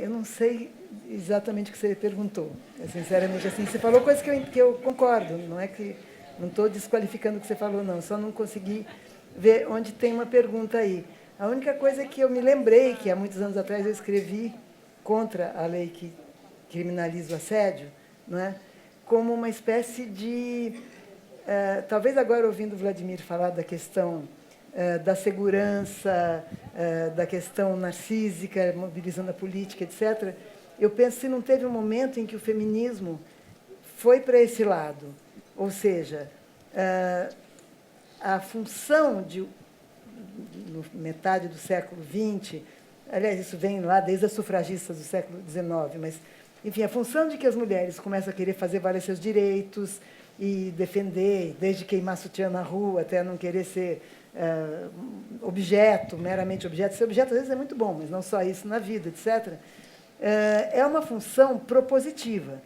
Eu não sei exatamente o que você perguntou, sinceramente. Assim, você falou coisas que eu concordo, não é que... Não estou desqualificando o que você falou, não. Só não consegui ver onde tem uma pergunta aí. A única coisa que eu me lembrei, que há muitos anos atrás eu escrevi contra a lei que criminaliza o assédio, não é? Como uma espécie de... talvez agora, ouvindo o Vladimir falar da questão da segurança, da questão narcísica, mobilizando a política, etc., eu penso se não teve um momento em que o feminismo foi para esse lado. Ou seja, a função de, metade do século XX, aliás, isso vem lá desde as sufragistas do século XIX, mas, enfim, a função de que as mulheres começam a querer fazer valer seus direitos e defender, desde queimar sutiã na rua até não querer ser objeto, meramente objeto. Ser objeto, às vezes, é muito bom, mas não só isso na vida, etc. É uma função propositiva,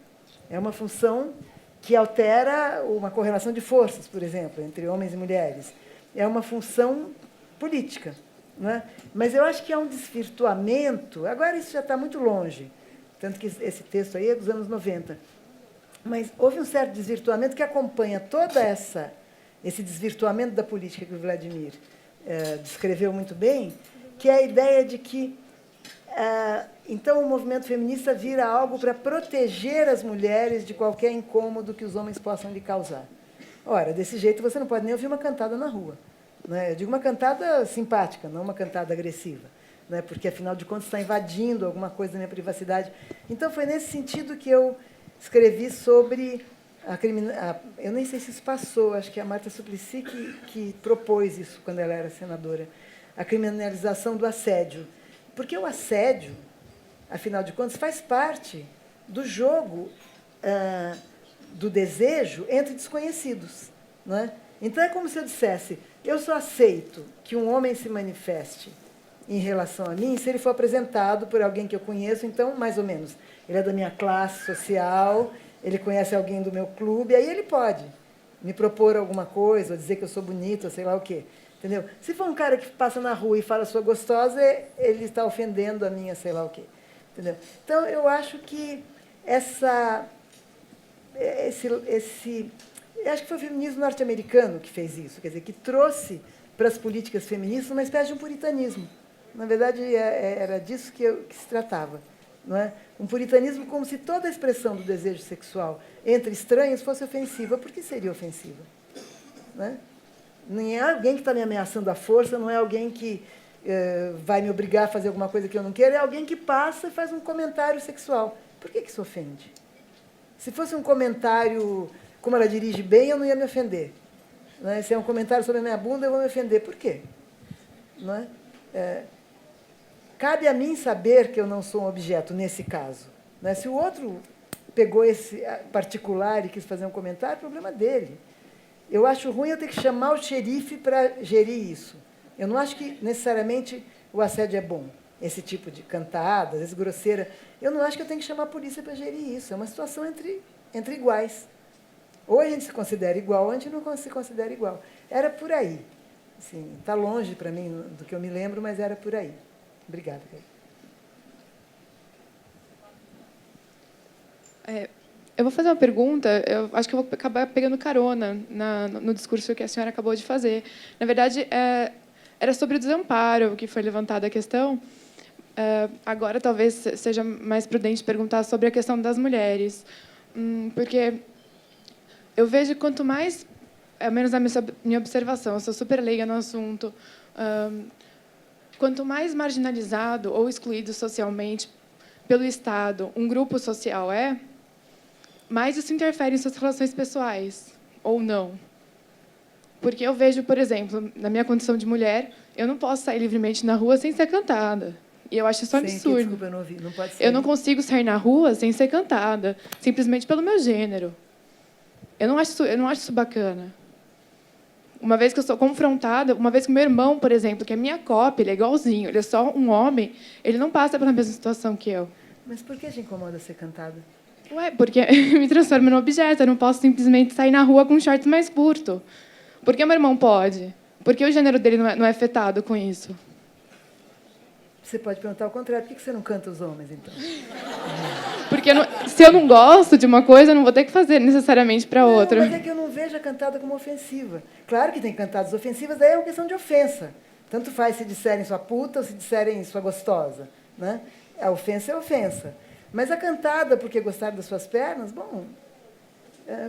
é uma função que altera uma correlação de forças, por exemplo, entre homens e mulheres. É uma função política. Não é? Mas eu acho que há um desvirtuamento, agora isso já está muito longe, tanto que esse texto aí é dos anos 90, mas houve um certo desvirtuamento que acompanha todo esse desvirtuamento da política que o Vladimir descreveu muito bem, que é a ideia de que então, o movimento feminista vira algo para proteger as mulheres de qualquer incômodo que os homens possam lhe causar. Ora, desse jeito você não pode nem ouvir uma cantada na rua. Né? Eu digo uma cantada simpática, não uma cantada agressiva, né? Porque, afinal de contas, está invadindo alguma coisa da minha privacidade. Então, foi nesse sentido que eu escrevi sobre eu nem sei se isso passou, acho que é a Marta Suplicy que propôs isso quando ela era senadora, a criminalização do assédio. Porque o assédio, afinal de contas, faz parte do jogo do desejo entre desconhecidos. Não é? Então, é como se eu dissesse, eu só aceito que um homem se manifeste em relação a mim se ele for apresentado por alguém que eu conheço, então, mais ou menos, ele é da minha classe social, ele conhece alguém do meu clube, aí ele pode me propor alguma coisa, ou dizer que eu sou bonita, ou sei lá o quê. Entendeu? Se for um cara que passa na rua e fala sua gostosa, ele está ofendendo a minha sei lá o quê. Entendeu? Então, eu acho que eu acho que foi o feminismo norte-americano que fez isso, quer dizer, que trouxe para as políticas feministas uma espécie de um puritanismo. Na verdade, era disso que se tratava. Não é? Um puritanismo como se toda a expressão do desejo sexual entre estranhos fosse ofensiva. Por que seria ofensiva? Não é? Não é alguém que está me ameaçando à força, não é alguém que vai me obrigar a fazer alguma coisa que eu não quero, é alguém que passa e faz um comentário sexual. Por que isso ofende? Se fosse um comentário, como ela dirige bem, eu não ia me ofender. Não é? Se é um comentário sobre a minha bunda, eu vou me ofender. Por quê? Não é? Cabe a mim saber que eu não sou um objeto, nesse caso. Não é? Se o outro pegou esse particular e quis fazer um comentário, é problema dele. Eu acho ruim eu ter que chamar o xerife para gerir isso. Eu não acho que, necessariamente, o assédio é bom. Esse tipo de cantada, às vezes grosseira. Eu não acho que eu tenho que chamar a polícia para gerir isso. É uma situação entre iguais. Ou a gente se considera igual, ou a gente não se considera igual. Era por aí. Assim, está longe, para mim, do que eu me lembro, mas era por aí. Obrigada. Eu vou fazer uma pergunta, eu acho que eu vou acabar pegando carona no discurso que a senhora acabou de fazer. Na verdade, era sobre o desamparo que foi levantada a questão. Agora, talvez seja mais prudente perguntar sobre a questão das mulheres, porque eu vejo que quanto mais, ao menos na minha observação, eu sou super leiga no assunto, quanto mais marginalizado ou excluído socialmente pelo Estado um grupo social mais isso interfere em suas relações pessoais, ou não. Porque eu vejo, por exemplo, na minha condição de mulher, eu não posso sair livremente na rua sem ser cantada. E eu acho isso um absurdo. Desculpa, eu não ouvi. Não pode ser. Eu não consigo sair na rua sem ser cantada, simplesmente pelo meu gênero. Eu não acho isso bacana. Uma vez que eu sou confrontada, uma vez que meu irmão, por exemplo, que é minha cópia, ele é igualzinho, ele é só um homem, ele não passa pela mesma situação que eu. Mas por que te incomoda ser cantada? Porque me transforma num objeto. Eu não posso simplesmente sair na rua com um short mais curto. Por que meu irmão pode? Por que o gênero dele não é afetado com isso? Você pode perguntar ao contrário, por que você não canta os homens, então? Porque se eu não gosto de uma coisa, eu não vou ter que fazer necessariamente para outra. Mas é que eu não vejo a cantada como ofensiva. Claro que tem cantadas ofensivas, daí é uma questão de ofensa. Tanto faz se disserem sua puta ou se disserem sua gostosa. Né? A ofensa é ofensa. Mas a cantada, porque gostaram das suas pernas, bom,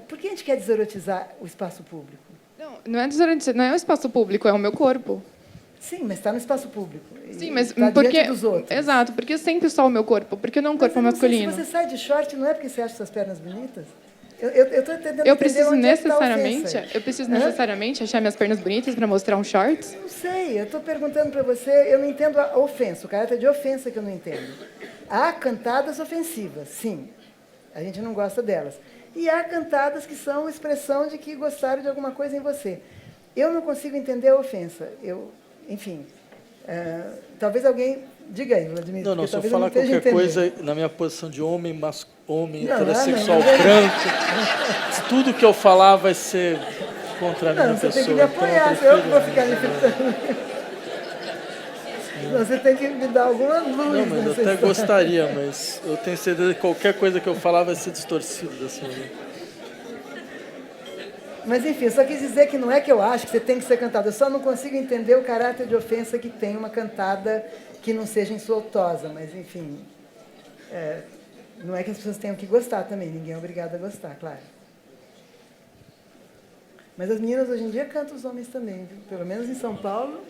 por que a gente quer deserotizar o espaço público? Não é o espaço público, é o meu corpo. Sim, mas está no espaço público. Sim, mas tá porque diante dos outros. Exato, porque sempre só o meu corpo, porque não o corpo masculino. Se você sai de short, não é porque você acha suas pernas bonitas? Eu estou tentando Eu entender preciso onde necessariamente, é que tá a ofensa. eu preciso necessariamente achar minhas pernas bonitas para mostrar um shorts? Não sei, eu estou perguntando para você, eu não entendo a ofensa, o caráter de ofensa que eu não entendo. Há cantadas ofensivas, sim, a gente não gosta delas. E há cantadas que são expressão de que gostaram de alguma coisa em você. Eu não consigo entender a ofensa. Enfim, talvez alguém... Diga aí, Vladimir. Não, se eu talvez falar não esteja qualquer entendendo. coisa na minha posição de homem Não, heterossexual não. branco, tudo que eu falar vai ser contra a minha Você pessoa. tem que me apoiar, então eu que vou ficar me fitando. Você tem que me dar alguma luz. Não, mas eu até gostaria, mas eu tenho certeza que qualquer coisa que eu falar vai ser distorcido dessa maneira. Mas, enfim, eu só quis dizer que não é que eu acho que você tem que ser cantado. Eu só não consigo entender o caráter de ofensa que tem uma cantada que não seja insultosa. Mas, enfim, não é que as pessoas tenham que gostar também. Ninguém é obrigado a gostar, claro. Mas as meninas hoje em dia cantam os homens também, viu? Pelo menos em São Paulo.